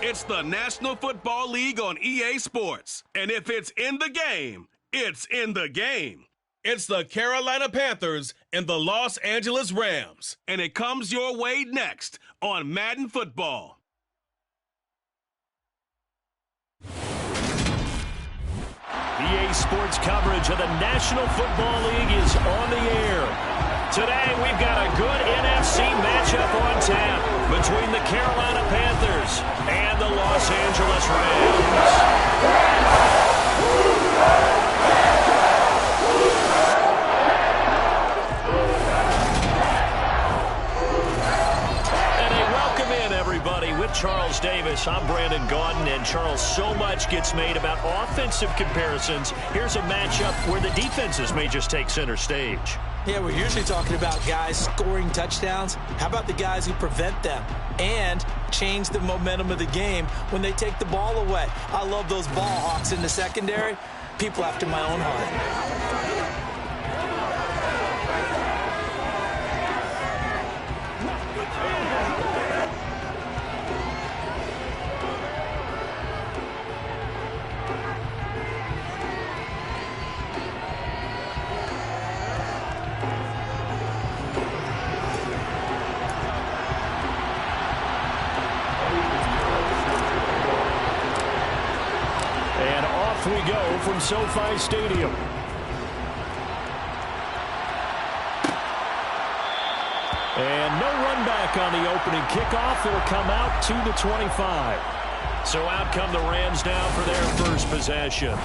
It's the National Football League on EA Sports. And if it's in the game, it's in the game. It's the Carolina Panthers and the Los Angeles Rams. And it comes your way next on Madden Football. EA Sports coverage of the National Football League is on the air. Today, we've got a good NFC matchup on tap between the Carolina Panthers and the Los Angeles Rams. With Charles Davis, I'm Brandon Gaudin, and Charles, so much gets made about offensive comparisons. Here's a matchup where the defenses may just take center stage. Yeah, we're usually talking about guys scoring touchdowns. How about the guys who prevent them and change the momentum of the game when they take the ball away? I love those ball hawks in the secondary. People after my own heart. We go from SoFi Stadium. And no run back on the opening kickoff. It'll come out to the 25. So out come the Rams now for their first possession.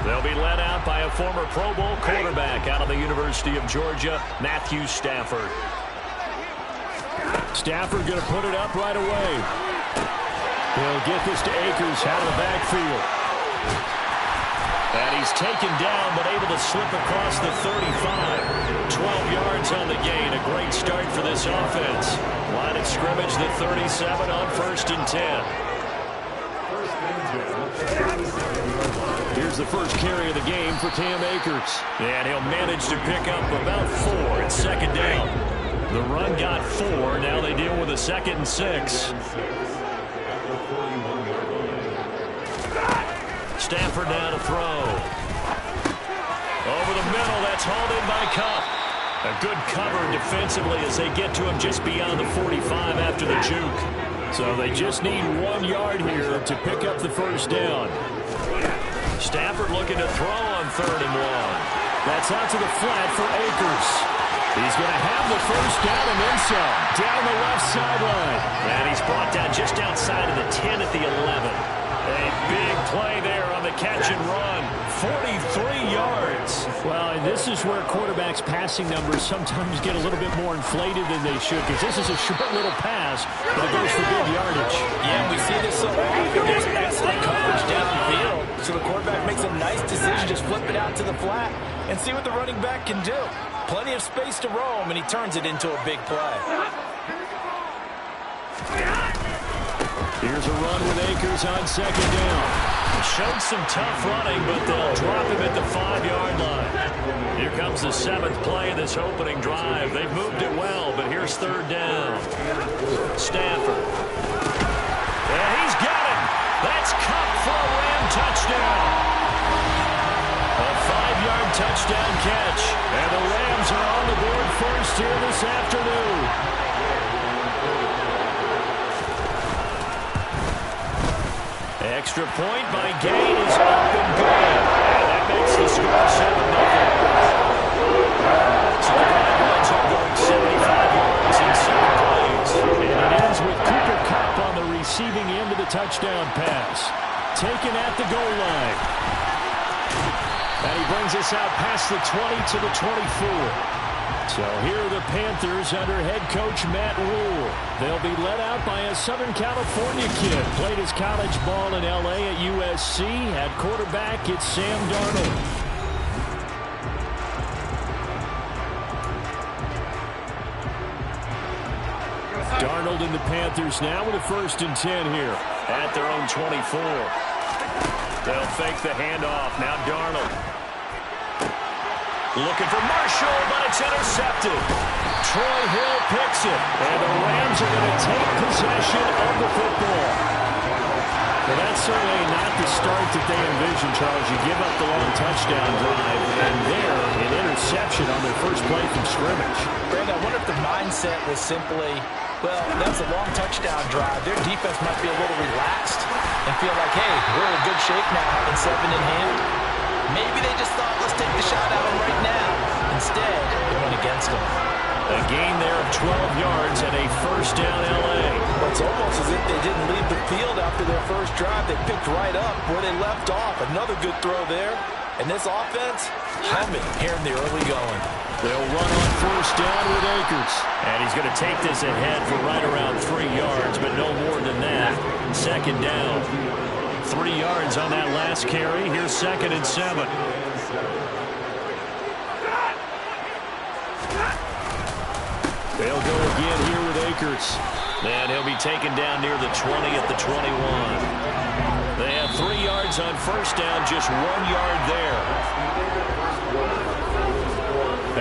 They'll be led out by a former Pro Bowl quarterback out of the University of Georgia, Matthew Stafford. Stafford going to put it up right away. He'll get this to Akers out of the backfield. And he's taken down, but able to slip across the 35. 12 yards on the gain. A great start for this offense. Line of scrimmage, the 37 on 1st and 10. Here's the first carry of the game for Cam Akers. And he'll manage to pick up about 4. It's 2nd down. The run got 4. Now they deal with a 2nd and 6. Stafford now to throw. Over the middle, that's hauled in by Kupp. A good cover defensively as they get to him just beyond the 45 after the juke. So they just need 1 yard here to pick up the first down. Stafford looking to throw on 3rd and 1. That's out to the flat for Akers. He's going to have the first down and then some. Down the left sideline. And he's brought down just outside of the 10 at the 11. A big play there on the catch and run. 43 yards. Well, and this is where quarterbacks' passing numbers sometimes get a little bit more inflated than they should, because this is a short little pass, but it goes for big yardage. Yeah, we see this so often. There's excellent coverage down the field. So the quarterback makes a nice decision, just flip it out to the flat and see what the running back can do. Plenty of space to roam, and he turns it into a big play. Here's a run with Akers on 2nd down. Showed some tough running, but they'll drop him at the 5-yard line. Here comes the 7th play of this opening drive. They've moved it well, but here's 3rd down. Stafford. And he's got it. That's Kupp for a Ram touchdown. A 5-yard touchdown catch. And the Rams are on the board first here this afternoon. Extra point by Gain is up and good. And that makes the score 7-0. So the Cowboys are going 75 yards in 7 plays. And it ends with Cooper Kupp on the receiving end of the touchdown pass. Taken at the goal line. And he brings us out past the 20 to the 24. So here are the Panthers under head coach Matt Rule. They'll be led out by a Southern California kid. Played his college ball in L.A. at USC. At quarterback, it's Sam Darnold. Darnold and the Panthers now with a 1st and 10 here at their own 24. They'll fake the handoff. Now Darnold. Looking for Marshall, but it's intercepted. Troy Hill picks it, and the Rams are going to take possession of the football. Well, that's certainly not the start that they envisioned, Charles. You give up the long touchdown drive, and there, an interception on their first play from scrimmage. Greg, I wonder if the mindset was simply, well, that's a long touchdown drive. Their defense might be a little relaxed and feel like, hey, we're in good shape now, having 7 in hand. Maybe they just thought, let's take the shot at them right now. Instead, it went against them. A gain there of 12 yards and a first down L.A. It's almost as if they didn't leave the field after their first drive. They picked right up where they left off. Another good throw there. And this offense, humming here in the early going. They'll run on first down with Akers. And he's going to take this ahead for right around 3 yards, but no more than that. Second down. 3 yards on that last carry. Here's 2nd and 7. They'll go again here with Akers. And he'll be taken down near the 20 at the 21. They have 3 yards on first down, just 1 yard there.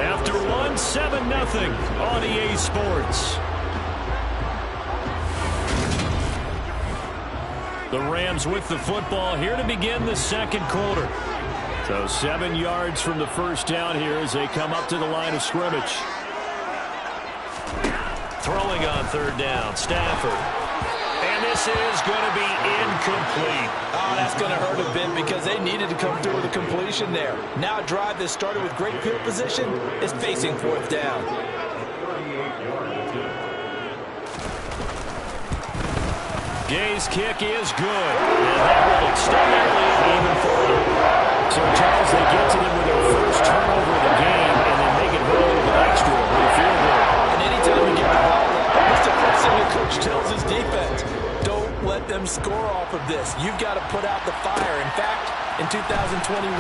After 1, 7-0 on EA Sports. The Rams with the football here to begin the second quarter. So 7 yards from the first down here as they come up to the line of scrimmage. Throwing on third down, Stafford. And this is going to be incomplete. Oh, that's going to hurt a bit because they needed to come through with a completion there. Now a drive that started with great field position is facing fourth down. Gay's kick is good. And that will extend their lead even further. So, Charles, they get to them with their first turnover of the game, and then make it hurt a little bit extra with a field goal. And anytime you get the ball up, what's the first thing the coach tells his defense? Don't let them score off of this. You've got to put out the fire. In fact, in 2021,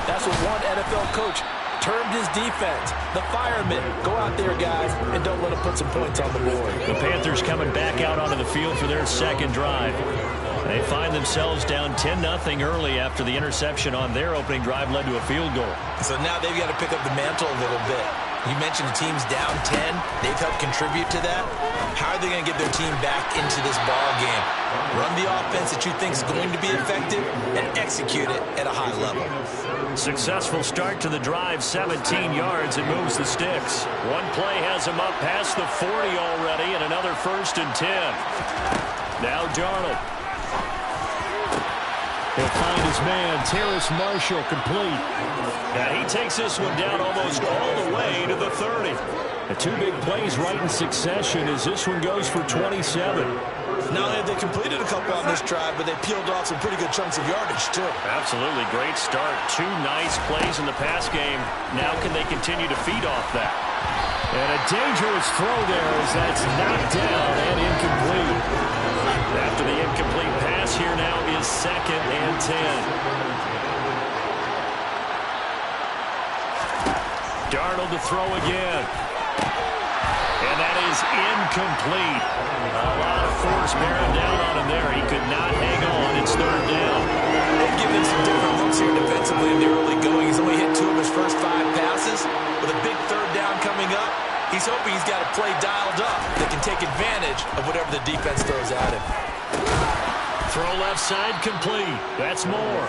that's what one NFL coach termed his defense. The firemen. Go out there, guys, and don't let them put some points on the board. The Panthers coming back out onto the field for their second drive. They find themselves down 10-0 early after the interception on their opening drive led to a field goal. So now they've got to pick up the mantle a little bit. You mentioned the team's down 10. They've helped contribute to that. How are they going to get their team back into this ball game? Run the offense that you think is going to be effective and execute it at a high level. Successful start to the drive, 17 yards, and moves the sticks. One play has him up past the 40 already, and another 1st and 10. Now Darnold. He'll find his man, Terrace Marshall, complete. Now he takes this one down almost all the way to the 30. The 2 big plays right in succession as this one goes for 27. Not only have they completed a couple on this drive, but they peeled off some pretty good chunks of yardage, too. Absolutely. Great start. 2 nice plays in the pass game. Now can they continue to feed off that? And a dangerous throw there as that's knocked down and incomplete. After the incomplete pass, here now is 2nd and 10. Darnold to throw again. And that is incomplete. A lot of force bearing down on him there. He could not hang on. It's 3rd down. They've given some different looks here defensively in the early going. He's only hit 2 of his first 5 passes. With a big 3rd down coming up, he's hoping he's got a play dialed up that can take advantage of whatever the defense throws at him. Throw left side complete. That's more.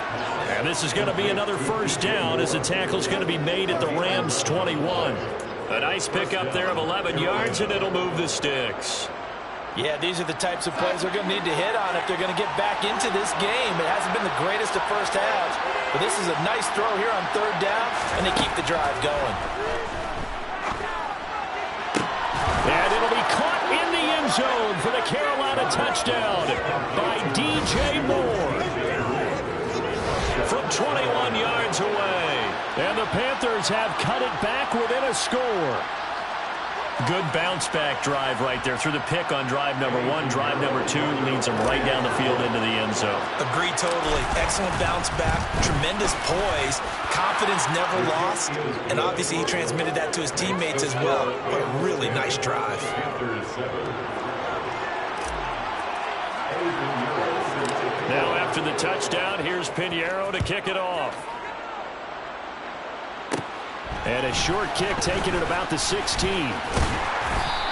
And this is going to be another 1st down as the tackle's going to be made at the Rams' 21. A nice pickup there of 11 yards, and it'll move the sticks. Yeah, these are the types of plays they're going to need to hit on if they're going to get back into this game. It hasn't been the greatest of first halves, but this is a nice throw here on 3rd down, and they keep the drive going. And it'll be caught in the end zone for the Carolina touchdown by DJ Moore. From 21 yards away. And the Panthers have cut it back within a score. Good bounce-back drive right there through the pick on drive number 1. Drive number 2 leads them right down the field into the end zone. Agree totally. Excellent bounce back. Tremendous poise. Confidence never lost. And obviously he transmitted that to his teammates as well. What a really nice drive. Now after the touchdown, here's Pinheiro to kick it off. And a short kick taken at about the 16.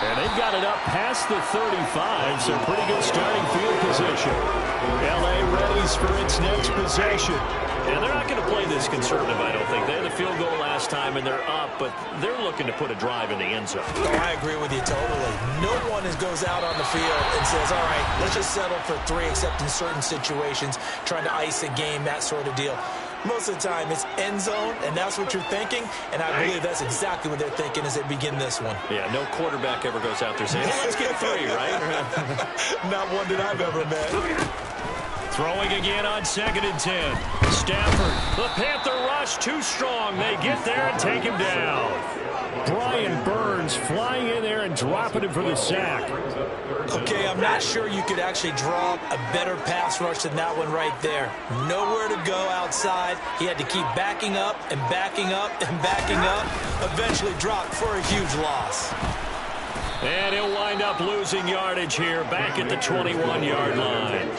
And they've got it up past the 35, so pretty good starting field position. L.A. readies for its next possession. And they're not going to play this conservative, I don't think. They had the field goal last time, and they're up, but they're looking to put a drive in the end zone. Oh, I agree with you totally. No one goes out on the field and says, all right, let's just settle for 3, except in certain situations, trying to ice a game, that sort of deal. Most of the time, it's end zone, and that's what you're thinking, and I believe that's exactly what they're thinking as they begin this one. Yeah, no quarterback ever goes out there saying, let's get 3, right? Not one that I've ever met. Throwing again on 2nd and 10. Stafford, the Panther rush, too strong. They get there and take him down. Brian Burns flying in there and dropping him for the sack. Okay, I'm not sure you could actually draw a better pass rush than that one right there. Nowhere to go outside. He had to keep backing up and backing up and backing up. Eventually dropped for a huge loss. And he'll wind up losing yardage here back at the 21-yard line.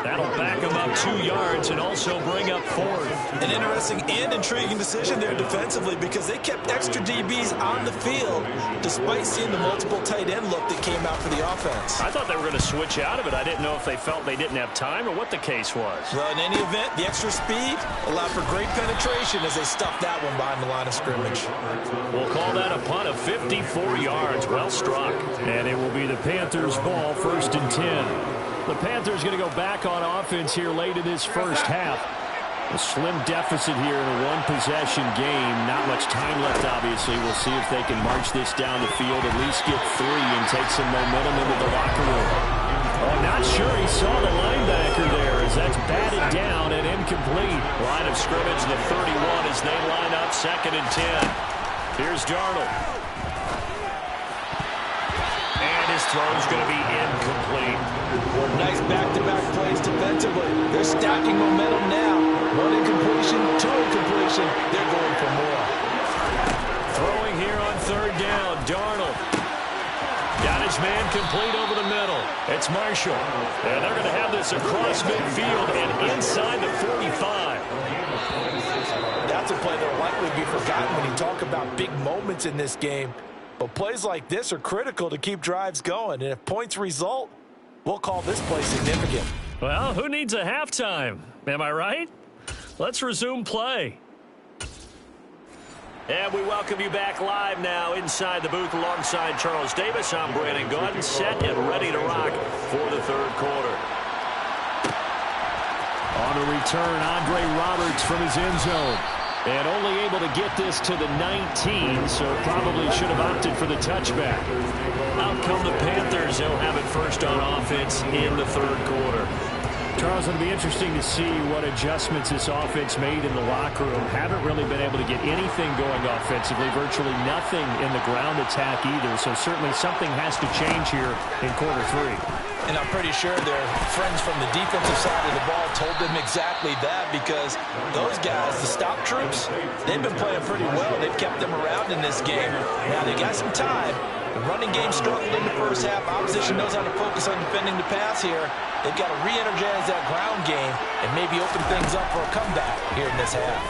That'll back him up 2 yards and also bring up 4th. An interesting and intriguing decision there defensively because they kept extra DBs on the field despite seeing the multiple tight end look that came out for the offense. I thought they were going to switch out of it. I didn't know if they felt they didn't have time or what the case was. Well, in any event, the extra speed allowed for great penetration as they stuffed that one behind the line of scrimmage. We'll call that a punt of 54 yards. Well struck. And it will be the Panthers' ball, 1st and 10. The Panthers going to go back on offense here late in this first half. A slim deficit here in a one-possession game. Not much time left, obviously. We'll see if they can march this down the field, at least get 3 and take some momentum into the locker room. Oh, not sure he saw the linebacker there as that's batted down and incomplete. Line of scrimmage, the 31 as they line up 2nd and 10. Here's Darnold. And his throw's going to be incomplete. Nice back-to-back plays defensively. They're stacking momentum now. 1 incompletion, 2 incompletion. They're going for more. Throwing here on 3rd down. Darnold. Got his man complete over the middle. It's Marshall. And they're going to have this across midfield and inside the 45. That's a play that will likely be forgotten when you talk about big moments in this game. But plays like this are critical to keep drives going. And if points result, we'll call this play significant. Well, who needs a halftime? Am I right? Let's resume play. And we welcome you back live now inside the booth alongside Charles Davis. I'm Brandon Gaudin, set and ready to rock for the 3rd quarter. On a return, Andre Roberts from his end zone. And only able to get this to the 19, so probably should have opted for the touchback. Out come the Panthers. They'll have it first on offense in the 3rd quarter. Charles, it'll be interesting to see what adjustments this offense made in the locker room. Haven't really been able to get anything going offensively, virtually nothing in the ground attack either, so certainly something has to change here in quarter 3. And I'm pretty sure their friends from the defensive side of the ball told them exactly that because those guys, the stop troops, they've been playing pretty well. They've kept them around in this game. Now they got some time. The running game struggled in the first half. Opposition knows how to focus on defending the pass here. They've got to re-energize that ground game and maybe open things up for a comeback here in this half.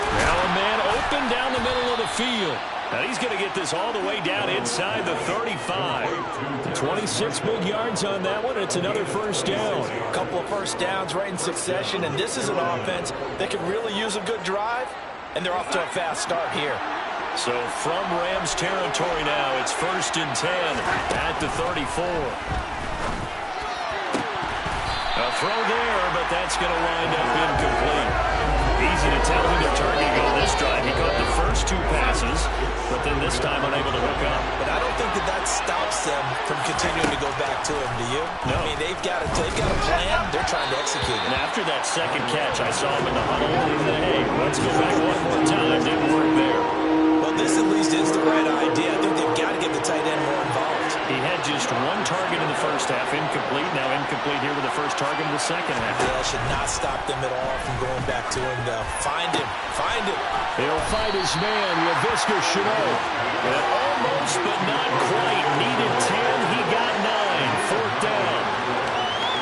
Now a man open down the middle of the field. Now he's going to get this all the way down inside the 35. 26 big yards on that one. It's another first down. A couple of first downs right in succession, and this is an offense that can really use a good drive, and they're off to a fast start here. So from Rams territory now, it's 1st and 10 at the 34. A throw there, but that's going to wind up incomplete. Easy to tell who they're targeting on this drive. He caught the first 2 passes, but then this time unable to hook up. But I don't think that stops them from continuing to go back to him, do you? No. I mean, they've got a plan. They're trying to execute it. And after that second catch, I saw him in the huddle. He said, hey, let's go back one more time. Didn't work there. Well, this at least is the right idea. I think they've got to get the tight end more involved. He had just 1 target in the first half, incomplete. Now incomplete here with the first target in the second half. Yeah, that should not stop them at all from going back to him, though. Find him. Find him. He'll fight his man, Laviska Shenault. And almost, but not quite. Needed 10. He got 9. 4th down.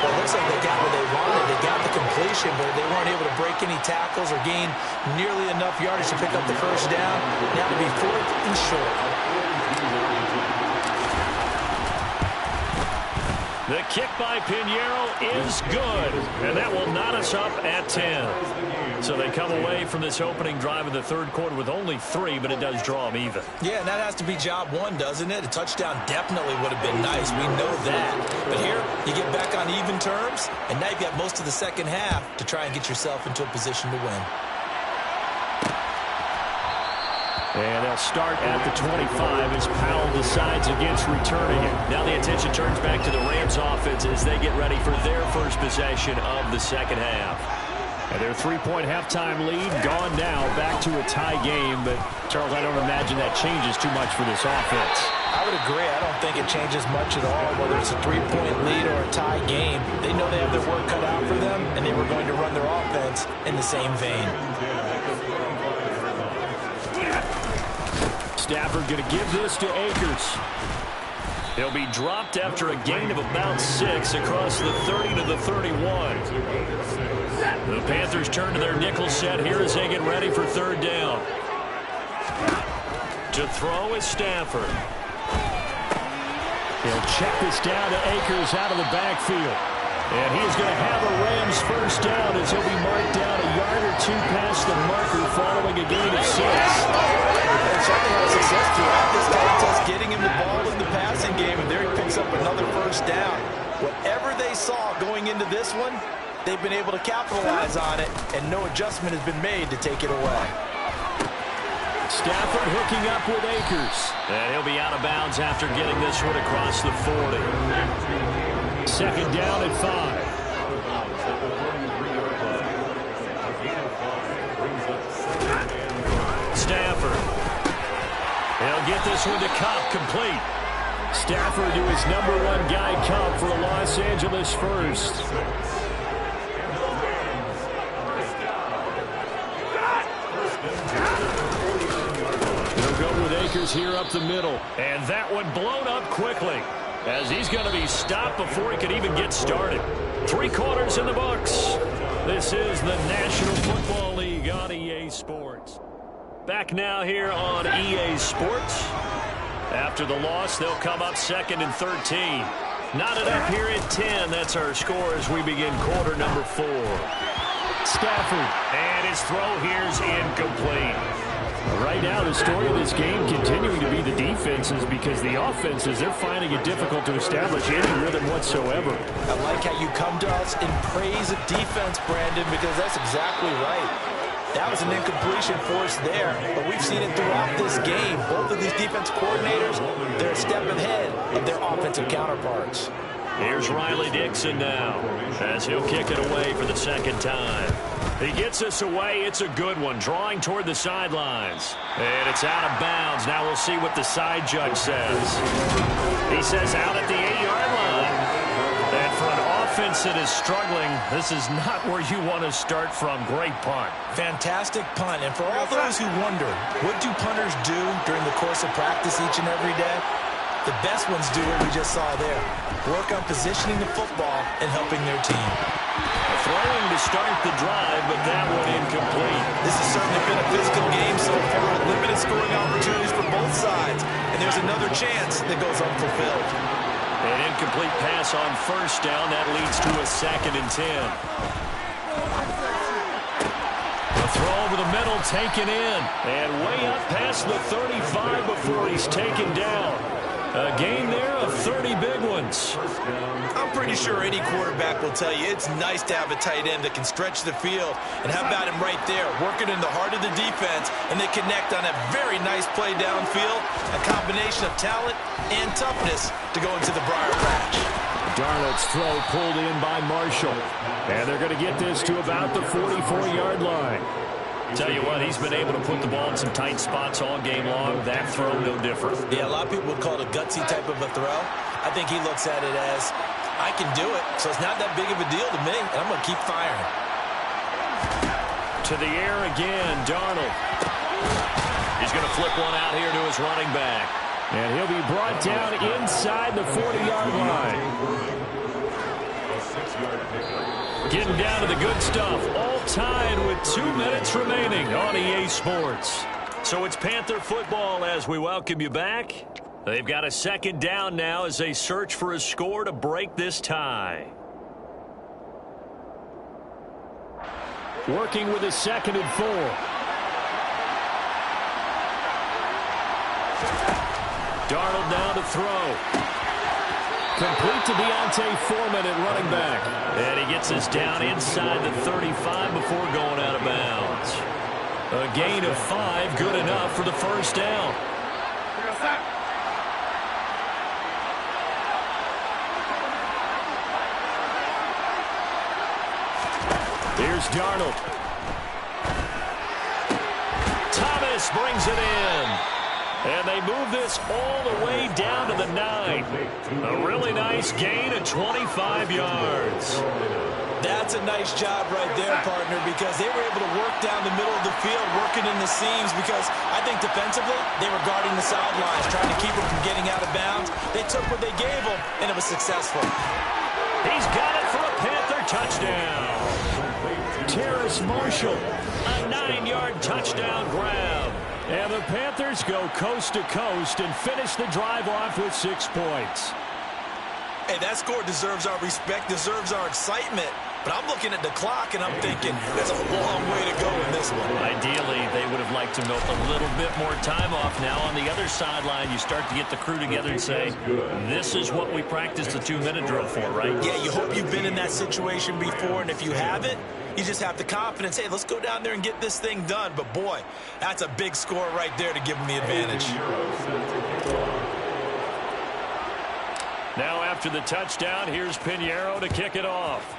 Well, it looks like they got what they wanted. They got the completion, but they weren't able to break any tackles or gain nearly enough yardage to pick up the first down. Now to be 4th and short. The kick by Pinheiro is good, and that will knot us up at 10. So they come away from this opening drive in the third quarter with only 3, but it does draw them even. Yeah, and that has to be job one, doesn't it? A touchdown definitely would have been nice. We know that. But here, you get back on even terms, and now you've got most of the second half to try and get yourself into a position to win. And they'll start at the 25 as Powell decides against returning it. Now the attention turns back to the Rams offense as they get ready for their first possession of the second half. And their 3-point halftime lead gone now, back to a tie game. But, Charles, I don't imagine that changes too much for this offense. I would agree. I don't think it changes much at all, whether it's a 3-point lead or a tie game. They know they have their work cut out for them, and they were going to run their offense in the same vein. Stafford going to give this to Akers. He'll be dropped after a gain of about 6 across the 30 to the 31. The Panthers turn to their nickel set here as they get ready for third down. To throw is Stafford. He'll check this down to Akers out of the backfield. And he's going to have a Rams first down as he'll be marked down a yard or 2 past the marker following a gain of 6. Certainly had success throughout this contest, getting him the ball in the passing game, and there he picks up another first down. Whatever they saw going into this one, they've been able to capitalize on it, and no adjustment has been made to take it away. Stafford hooking up with Akers. And he'll be out of bounds after getting this one across the 40. Second down at 5. Stafford. He'll get this one to Cup, complete. Stafford to his #1 guy, Cup, for a Los Angeles first. He'll go with Akers here up the middle. And that one blown up quickly, as he's going to be stopped before he can even get started. 3 quarters in the books. This is the National Football League on EA Sports. Back now here on EA Sports. After the loss, they'll come up 2nd and 13. Knotted up here at 10. That's our score as we begin quarter number 4. Stafford. And his throw here's incomplete. Right now, the story of this game continuing to be the defenses, because the offenses, they're finding it difficult to establish any rhythm whatsoever. I like how you come to us in praise of defense, Brandon, because that's exactly right. That was an incompletion for us there, but we've seen it throughout this game. Both of these defense coordinators, they're a step ahead of their offensive counterparts. Here's Riley Dixon now, as he'll kick it away for the second time. He gets us away. It's a good one, drawing toward the sidelines. And it's out of bounds. Now we'll see what the side judge says. He says out at the 8-yard line. And for an offense that is struggling, this is not where you want to start from. Great punt. Fantastic punt. And for all those who wonder, what do punters do during the course of practice each and every day? The best ones do what we just saw there. Work on positioning the football and helping their team. Throwing to start the drive, but that one incomplete. This has certainly been a physical game so far. Limited scoring opportunities for both sides. And there's another chance that goes unfulfilled. An incomplete pass on first down. That leads to a 2nd and 10. The throw over the middle, taken in. And way up past the 35 before he's taken down. A gain there of 30 big ones. I'm pretty sure any quarterback will tell you it's nice to have a tight end that can stretch the field. And how about him right there, working in the heart of the defense, and they connect on a very nice play downfield. A combination of talent and toughness to go into the briar patch. Darnold's throw pulled in by Marshall. And they're going to get this to about the 44-yard line. Tell you what, he's been able to put the ball in some tight spots all game long. That throw, no different. Yeah, a lot of people would call it a gutsy type of a throw. I think he looks at it as, I can do it, so it's not that big of a deal to me, and I'm going to keep firing. To the air again, Darnold. He's going to flip one out here to his running back. And he'll be brought down inside the 40-yard line. Getting down to the good stuff. All tied with 2 minutes remaining on EA Sports. So it's Panther football as we welcome you back. They've got a second down now as they search for a score to break this tie. Working with a 2nd and 4. Darnold now to throw. Complete to Deontay Foreman at running back. And he gets us down inside the 35 before going out of bounds. A gain of 5, good enough for the first down. Here's Darnold. Thomas brings it in. And they move this all the way down to the 9. A really nice gain of 25 yards. That's a nice job right there, partner, because they were able to work down the middle of the field, working in the seams, because I think defensively they were guarding the sidelines, trying to keep them from getting out of bounds. They took what they gave them, and it was successful. He's got it for a Panther touchdown. Terrace Marshall, a 9-yard touchdown grab. And the Panthers go coast to coast and finish the drive off with 6 points. Hey, that score deserves our respect, deserves our excitement. But I'm looking at the clock, and I'm thinking there's a long way to go in this one. Ideally, they would have liked to milk a little bit more time off. Now, on the other sideline, you start to get the crew together and say, this is what we practiced the 2-minute drill for, right? Yeah, you hope you've been in that situation before, and if you haven't, you just have the confidence, hey, let's go down there and get this thing done. But, boy, that's a big score right there to give them the advantage. Now, after the touchdown, here's Pinheiro to kick it off.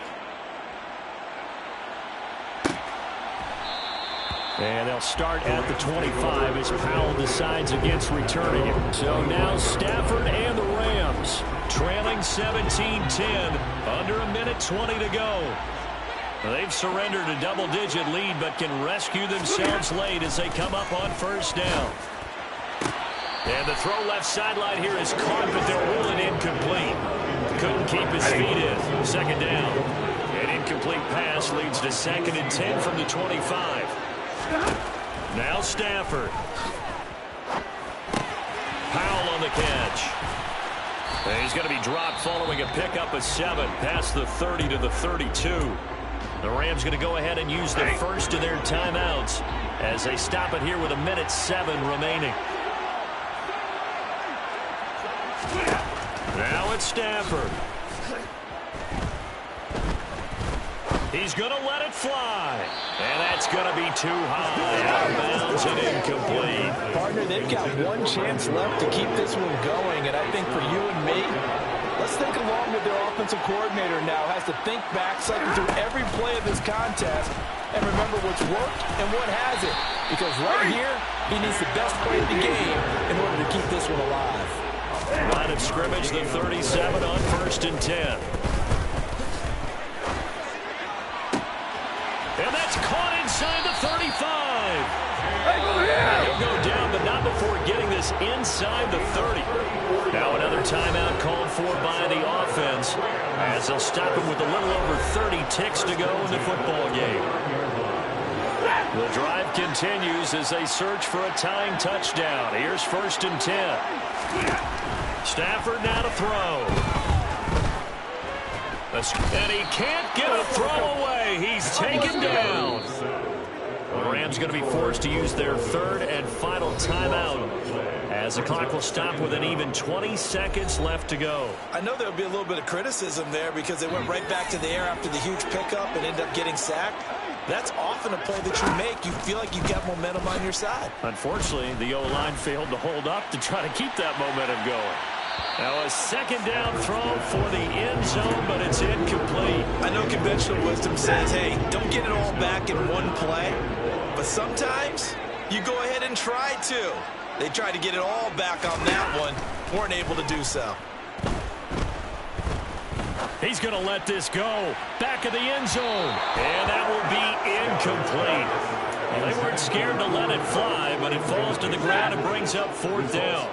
And they'll start at the 25 as Powell decides against returning it. So now Stafford and the Rams trailing 17-10, under a minute 20 to go. They've surrendered a double-digit lead but can rescue themselves late as they come up on first down. And the throw left sideline here is caught, but they'll rule it incomplete. Couldn't keep his feet in. Second down. An incomplete pass leads to 2nd and 10 from the 25. Now Stafford. Powell on the catch. And he's going to be dropped following a pickup of 7 past the 30 to the 32. The Rams going to go ahead and use the first of their timeouts as they stop it here with 1:07 remaining. Now it's Stafford. He's going to let it fly. And that's going to be too high. Out of bounds and incomplete. Partner, they've got one chance left to keep this one going. And I think for you and me, let's think along with their offensive coordinator now. Has to think back, cycle through every play of this contest, and remember what's worked and what hasn't. Because right here, he needs the best play of the game in order to keep this one alive. Line of scrimmage, the 37 on 1st and 10. And that's caught inside the 35. He'll go down, but not before getting this inside the 30. Now another timeout called for by the offense as they'll stop him with a little over 30 ticks to go in the football game. The drive continues as they search for a tying touchdown. Here's 1st and 10. Stafford now to throw. And he can't get a throw away. He's taken down. The Rams going to be forced to use their 3rd and final timeout as the clock will stop with an even 20 seconds left to go. I know there'll be a little bit of criticism there because they went right back to the air after the huge pickup and ended up getting sacked. That's often a play that you make. You feel like you've got momentum on your side. Unfortunately, the O-line failed to hold up to try to keep that momentum going. Now a 2nd down throw for the end zone, but it's incomplete. I know conventional wisdom says, hey, don't get it all back in one play. But sometimes you go ahead and try to. They tried to get it all back on that one. Weren't able to do so. He's going to let this go. Back of the end zone. And that will be incomplete. Well, they weren't scared to let it fly, but it falls to the ground and brings up 4th down.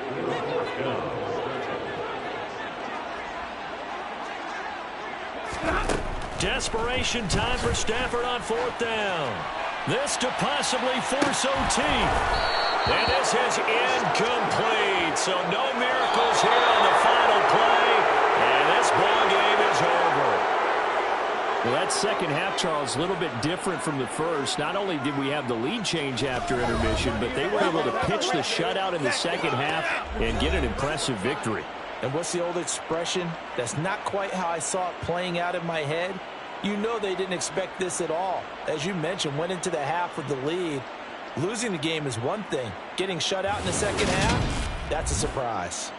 Desperation time for Stafford on 4th down. This to possibly force OT. And this is incomplete. So no miracles here on the final play. And this ball game is over. Well, that second half, Charles, a little bit different from the first. Not only did we have the lead change after intermission, but they were able to pitch the shutout in the second half and get an impressive victory. And what's the old expression? That's not quite how I saw it playing out in my head. You know they didn't expect this at all. As you mentioned, went into the half with the lead. Losing the game is one thing. Getting shut out in the second half, that's a surprise.